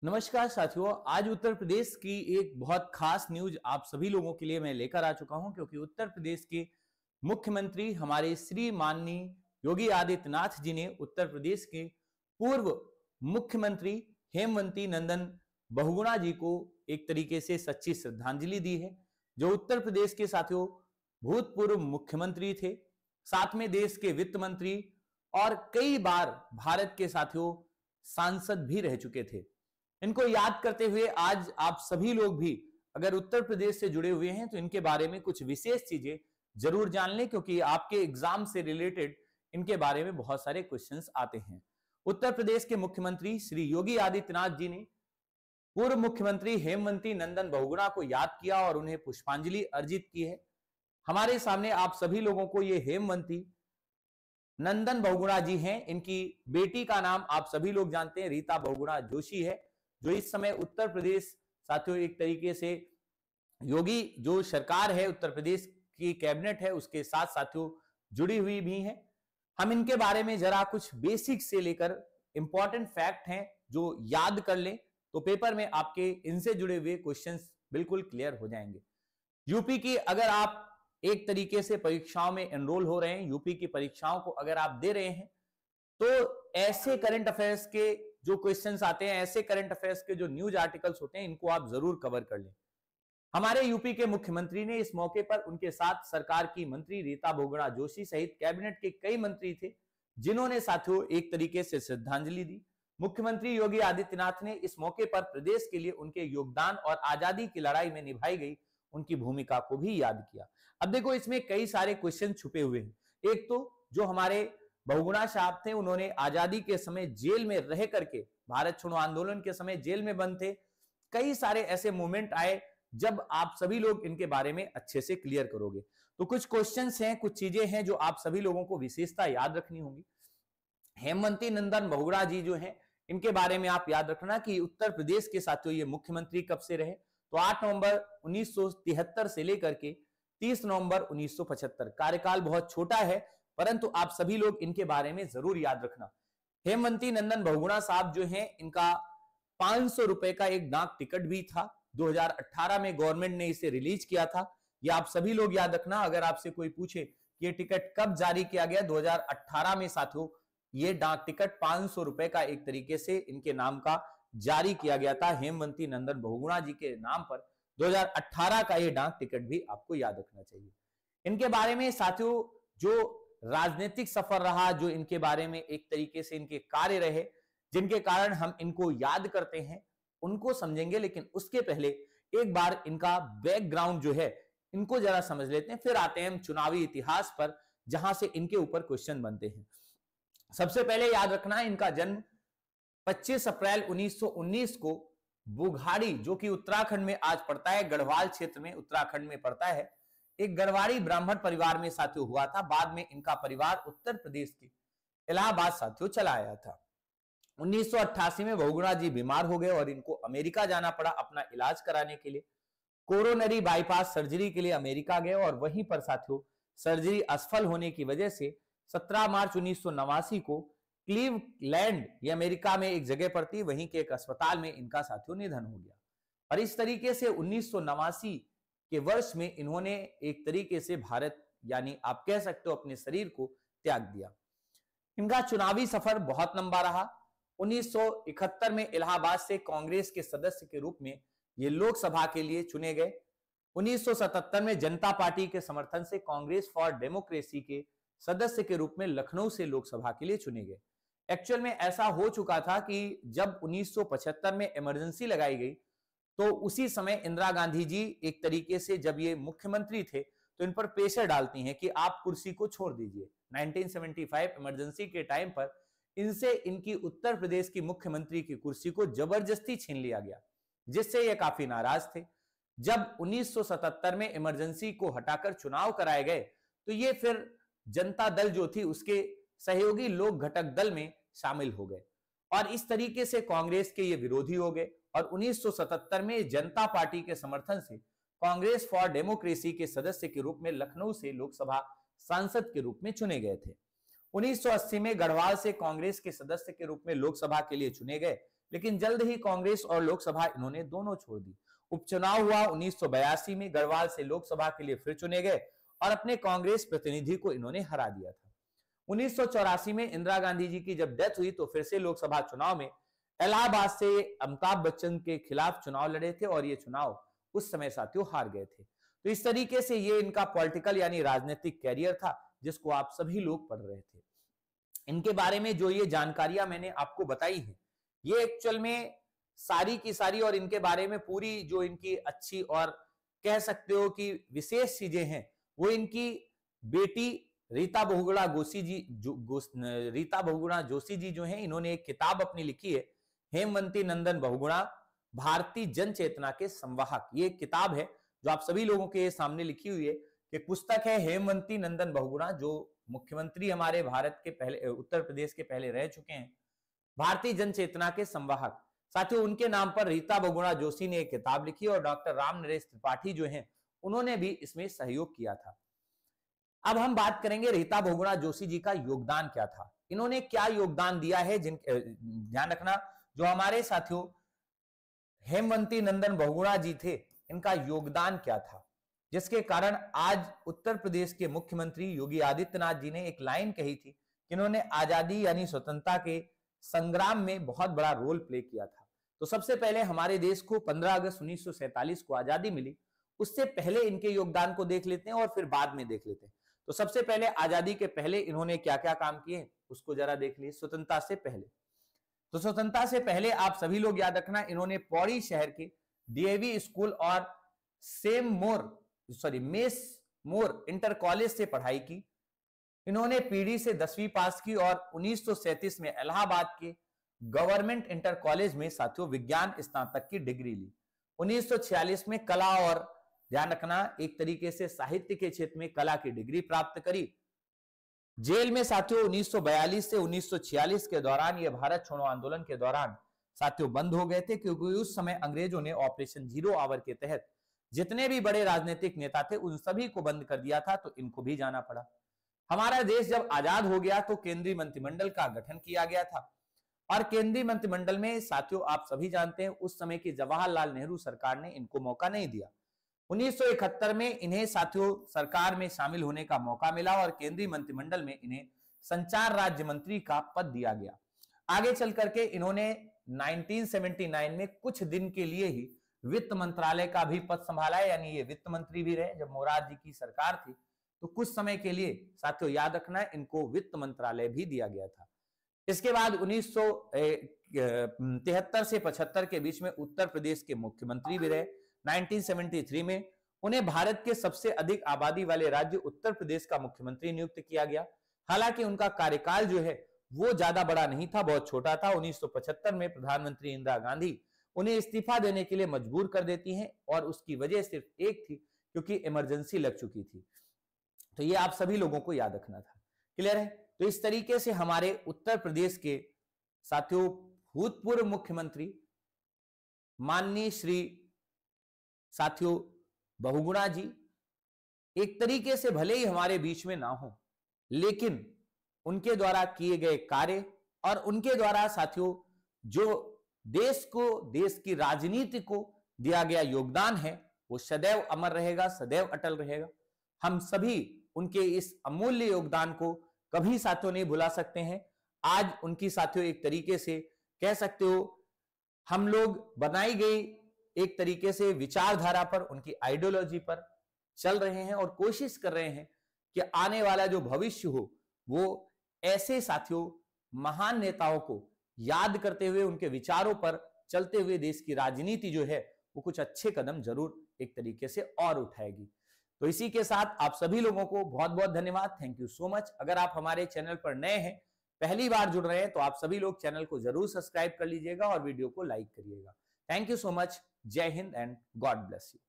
नमस्कार साथियों। आज उत्तर प्रदेश की एक बहुत खास न्यूज आप सभी लोगों के लिए मैं लेकर आ चुका हूं, क्योंकि उत्तर प्रदेश के मुख्यमंत्री हमारे श्री माननीय योगी आदित्यनाथ जी ने उत्तर प्रदेश के पूर्व मुख्यमंत्री हेमवती नंदन बहुगुणा जी को एक तरीके से सच्ची श्रद्धांजलि दी है। जो उत्तर प्रदेश के साथियों भूतपूर्व मुख्यमंत्री थे, साथ में देश के वित्त मंत्री और कई बार भारत के साथियों सांसद भी रह चुके थे। इनको याद करते हुए आज आप सभी लोग भी अगर उत्तर प्रदेश से जुड़े हुए हैं तो इनके बारे में कुछ विशेष चीजें जरूर जान लें, क्योंकि आपके एग्जाम से रिलेटेड इनके बारे में बहुत सारे क्वेश्चंस आते हैं। उत्तर प्रदेश के मुख्यमंत्री श्री योगी आदित्यनाथ जी ने पूर्व मुख्यमंत्री हेमवती नंदन बहुगुणा को याद किया और उन्हें पुष्पांजलि अर्जित की है। हमारे सामने आप सभी लोगों को ये हेमवती नंदन बहुगुणा जी हैं। इनकी बेटी का नाम आप सभी लोग जानते हैं, रीता बहुगुणा जोशी है, जो इस समय उत्तर प्रदेश साथियों एक तरीके से योगी जो सरकार है, उत्तर प्रदेश की कैबिनेट है, उसके साथ साथियों जुड़ी हुई भी हैं। हम इनके बारे में जरा कुछ बेसिक से लेकर इंपॉर्टेंट फैक्ट हैं जो याद कर लें तो पेपर में आपके इनसे जुड़े हुए क्वेश्चंस बिल्कुल क्लियर हो जाएंगे। यूपी की अगर आप एक तरीके से परीक्षाओं में एनरोल हो रहे हैं, यूपी की परीक्षाओं को अगर आप दे रहे हैं, तो ऐसे करंट अफेयर्स के जो क्वेश्चंस आते हैं, ऐसे करंट अफेयर्स के जो न्यूज आर्टिकल्स होते हैं, इनको आप जरूर कवर कर लें। हमारे यूपी के मुख्यमंत्री ने इस मौके पर उनके साथ सरकार की मंत्री रीता बहुगुणा जोशी सहित कैबिनेट के कई मंत्री थे, जिन्होंने साथियों एक तरीके से श्रद्धांजलि दी। मुख्यमंत्री योगी आदित्यनाथ ने इस मौके पर प्रदेश के लिए उनके योगदान और आजादी की लड़ाई में निभाई गई उनकी भूमिका को भी याद किया। अब देखो, इसमें कई सारे क्वेश्चन छुपे हुए हैं। एक तो जो हमारे बहुगुणा साहब थे, उन्होंने आजादी के समय जेल में रह करके, भारत छोड़ो आंदोलन के समय जेल में बंद थे। कई सारे ऐसे मोमेंट आए जब आप सभी लोग इनके बारे में अच्छे से क्लियर करोगे। तो कुछ क्वेश्चंस हैं, कुछ चीजें हैं जो आप सभी लोगों को विशेषता याद रखनी होगी। हेमवती नंदन बहुगुणा जी जो हैं, इनके बारे में आप याद रखना कि उत्तर प्रदेश के साथियों ये मुख्यमंत्री कब से रहे, तो 8 नवंबर 1973 से लेकर के 30 नवंबर 1975। कार्यकाल बहुत छोटा है, परंतु आप सभी लोग इनके बारे में जरूर याद रखना। हेमवती नंदन बहुगुणा साहब जो हैं, इनका 500 रुपए का एक डाक टिकट भी था। 2018 में गवर्नमेंट ने इसे रिलीज किया था। ये आप सभी लोग याद रखना। अगर आपसे कोई पूछे कि ये टिकट कब जारी किया गया, 2018 में साथियों ये डाक टिकट 500 रुपए का एक तरीके से इनके नाम का जारी किया गया था। हेमवती नंदन बहुगुणा जी के नाम पर 2018 का ये डाक टिकट भी आपको याद रखना चाहिए। इनके बारे में साथियों जो राजनीतिक सफर रहा, जो इनके बारे में एक तरीके से इनके कार्य रहे, जिनके कारण हम इनको याद करते हैं, उनको समझेंगे। लेकिन उसके पहले एक बार इनका बैकग्राउंड जो है, इनको जरा समझ लेते हैं, फिर आते हैं हम चुनावी इतिहास पर, जहां से इनके ऊपर क्वेश्चन बनते हैं। सबसे पहले याद रखना, इनका जन्म 25 अप्रैल 1919 को बुघाड़ी, जो कि उत्तराखंड में आज पड़ता है, गढ़वाल क्षेत्र में उत्तराखंड में पड़ता है, एक गढ़वाड़ी ब्राह्मण परिवार में साथियों हुआ था। बाद में इनका परिवार उत्तर प्रदेश के इलाहाबाद साथियों चला आया था। 1988 में बहुगुणा जी बीमार हो गए और इनको अमेरिका जाना पड़ा अपना इलाज कराने के लिए। कोरोनरी बाईपास सर्जरी के लिए अमेरिका गए और वहीं पर साथियों सर्जरी असफल होने की वजह से 17 मार्च 1989 को क्लीवलैंड, ये अमेरिका में एक जगह पड़ती, वहीं के एक अस्पताल में इनका साथियों निधन हो गया। और इस तरीके से 1989 के वर्ष में इन्होंने एक तरीके से भारत, यानी आप कह सकते हो अपने शरीर को त्याग दिया। इनका चुनावी सफर बहुत लंबा रहा। 1971 में इलाहाबाद से कांग्रेस के सदस्य के रूप में ये लोकसभा के लिए चुने गए। 1977 में जनता पार्टी के समर्थन से कांग्रेस फॉर डेमोक्रेसी के सदस्य के रूप में लखनऊ से लोकसभा के लिए चुने गए। एक्चुअल में ऐसा हो चुका था कि जब 1975 में इमरजेंसी लगाई गई, तो उसी समय इंदिरा गांधी जी एक तरीके से जब ये मुख्यमंत्री थे तो इन पर प्रेशर डालती हैं कि आप कुर्सी को छोड़ दीजिए। 1975 इमरजेंसी के टाइम पर इनसे इनकी उत्तर प्रदेश की मुख्यमंत्री की कुर्सी को जबरदस्ती छीन लिया गया, जिससे ये काफी नाराज थे। जब 1977 में इमरजेंसी को हटाकर चुनाव कराए गए, तो ये फिर जनता दल जो थी उसके सहयोगी लोक घटक दल में शामिल हो गए और इस तरीके से कांग्रेस के ये विरोधी हो गए। और 1977 में जनता पार्टी के समर्थन से कांग्रेस फॉर डेमोक्रेसी के सदस्य के रूप में लखनऊ से लोकसभा सांसद के रूप में चुने गए थे। 1980 में गढ़वाल से कांग्रेस के सदस्य के रूप में लोकसभा के लिए चुने गए, लेकिन जल्द ही कांग्रेस और लोकसभा इन्होंने दोनों छोड़ दी। उपचुनाव हुआ 1982 में, गढ़वाल से लोकसभा के लिए फिर चुने गए और अपने कांग्रेस प्रतिनिधि को इन्होंने हरा दिया था। 1984 में इंदिरा गांधी जी की जब डेथ हुई तो फिर से लोकसभा चुनाव में इलाहाबाद से अमिताभ बच्चन के खिलाफ चुनाव लड़े थे और ये चुनाव उस समय साथियों हार गए थे। तो इस तरीके से ये इनका पॉलिटिकल यानी राजनीतिक कैरियर था, जिसको आप सभी लोग पढ़ रहे थे। इनके बारे में जो ये जानकारियां मैंने आपको बताई हैं, ये एक्चुअल में सारी की सारी और इनके बारे में पूरी जो इनकी अच्छी और कह सकते हो कि विशेष चीजें हैं, वो इनकी बेटी रीता बहुगुणा जोशी जी जो हैं, इन्होंने एक किताब अपनी लिखी है, हेमवंती नंदन बहुगुणा भारतीय जन चेतना के संवाहक। ये एक किताब है जो आप सभी लोगों के सामने लिखी हुई है कि पुस्तक है हेमवंती नंदन बहुगुणा, जो मुख्यमंत्री हमारे भारत के पहले उत्तर प्रदेश के पहले रह चुके हैं, भारतीय जन चेतना के संवाहक। साथियों उनके नाम पर रीता बहुगुणा जोशी ने एक किताब लिखी और डॉक्टर राम नरेश त्रिपाठी जो हैं उन्होंने भी इसमें सहयोग किया था। अब हम बात करेंगे रीता बहुगुणा जोशी जी का योगदान क्या था, इन्होंने क्या योगदान दिया है। ध्यान रखना, जो हमारे साथियों हेमवंती नंदन बहुगुणा जी थे, इनका योगदान क्या था, जिसके कारण आज उत्तर प्रदेश के मुख्यमंत्री योगी आदित्यनाथ जी ने एक लाइन कही थी कि इन्होंने आजादी यानी स्वतंत्रता के संग्राम में बहुत बड़ा रोल प्ले किया था। तो सबसे पहले हमारे देश को 15 अगस्त 1947 को आजादी मिली, उससे पहले इनके योगदान को देख लेते हैं और फिर बाद में देख लेते हैं। तो सबसे पहले आजादी के पहले इन्होंने क्या क्या काम किए उसको जरा देख लिए। स्वतंत्रता से पहले, तो स्वतंत्रता से पहले आप सभी लोग याद रखना, इन्होंने पौड़ी शहर के डीएवी स्कूल और मेस मोर इंटर कॉलेज से पढ़ाई की। इन्होंने पीढ़ी से 10वीं पास की और 1937 में इलाहाबाद के गवर्नमेंट इंटर कॉलेज में साथियों विज्ञान स्नातक की डिग्री ली। 1946 में कला और ध्यान रखना एक तरीके से साहित्य के क्षेत्र में कला की डिग्री प्राप्त करी। जेल में साथियों 1942 से 1946 के दौरान, ये भारत छोड़ो आंदोलन के दौरान साथियों बंद हो गए थे, क्योंकि उस समय अंग्रेजों ने ऑपरेशन जीरो आवर के तहत जितने भी बड़े राजनीतिक नेता थे उन सभी को बंद कर दिया था, तो इनको भी जाना पड़ा। हमारा देश जब आजाद हो गया तो केंद्रीय मंत्रिमंडल का गठन किया गया था और केंद्रीय मंत्रिमंडल में साथियों आप सभी जानते हैं उस समय की जवाहरलाल नेहरू सरकार ने इनको मौका नहीं दिया। 1971 में इन्हें साथियों सरकार में शामिल होने का मौका मिला और केंद्रीय मंत्रिमंडल में इन्हें संचार राज्य मंत्री का पद दिया गया। आगे चल करके इन्होंने 1979 में कुछ दिन के लिए ही वित्त मंत्रालय का भी पद संभाला है, यानी ये वित्त मंत्री भी रहे। जब मोरारजी जी की सरकार थी तो कुछ समय के लिए साथियों याद रखना इनको वित्त मंत्रालय भी दिया गया था। इसके बाद 1973 से 75 के बीच में उत्तर प्रदेश के मुख्यमंत्री भी रहे। 1973 में उन्हें भारत के सबसे अधिक आबादी वाले राज्य उत्तर प्रदेश का मुख्यमंत्री नियुक्त किया गया। हालांकि उनका कार्यकाल जो है वो ज्यादा बड़ा नहीं था, बहुत छोटा था। 1975 में प्रधानमंत्री इंदिरा गांधी उन्हें इस्तीफा देने के लिए मजबूर कर देती हैं और उसकी वजह सिर्फ एक थी, क्योंकि इमरजेंसी लग चुकी थी। तो ये आप सभी लोगों को याद रखना था। क्लियर है? तो इस तरीके से हमारे उत्तर प्रदेश के साथियों भूतपूर्व मुख्यमंत्री माननीय श्री साथियों बहुगुणा जी एक तरीके से भले ही हमारे बीच में ना हो, लेकिन उनके द्वारा किए गए कार्य और उनके द्वारा साथियों जो देश को, देश की राजनीति को दिया गया योगदान है वो सदैव अमर रहेगा, सदैव अटल रहेगा। हम सभी उनके इस अमूल्य योगदान को कभी साथियों नहीं भुला सकते हैं। आज उनकी साथियों एक तरीके से कह सकते हो हम लोग बनाई गई एक तरीके से विचारधारा पर, उनकी आइडियोलॉजी पर चल रहे हैं और कोशिश कर रहे हैं कि आने वाला जो भविष्य हो वो ऐसे साथियों महान नेताओं को याद करते हुए, उनके विचारों पर चलते हुए देश की राजनीति जो है वो कुछ अच्छे कदम जरूर एक तरीके से और उठाएगी। तो इसी के साथ आप सभी लोगों को बहुत बहुत धन्यवाद। Thank you so much. अगर आप हमारे चैनल पर नए हैं, पहली बार जुड़ रहे हैं, तो आप सभी लोग चैनल को जरूर सब्सक्राइब कर लीजिएगा और वीडियो को लाइक करिएगा। Thank you so much. जय हिंद एंड गॉड ब्लेस यू।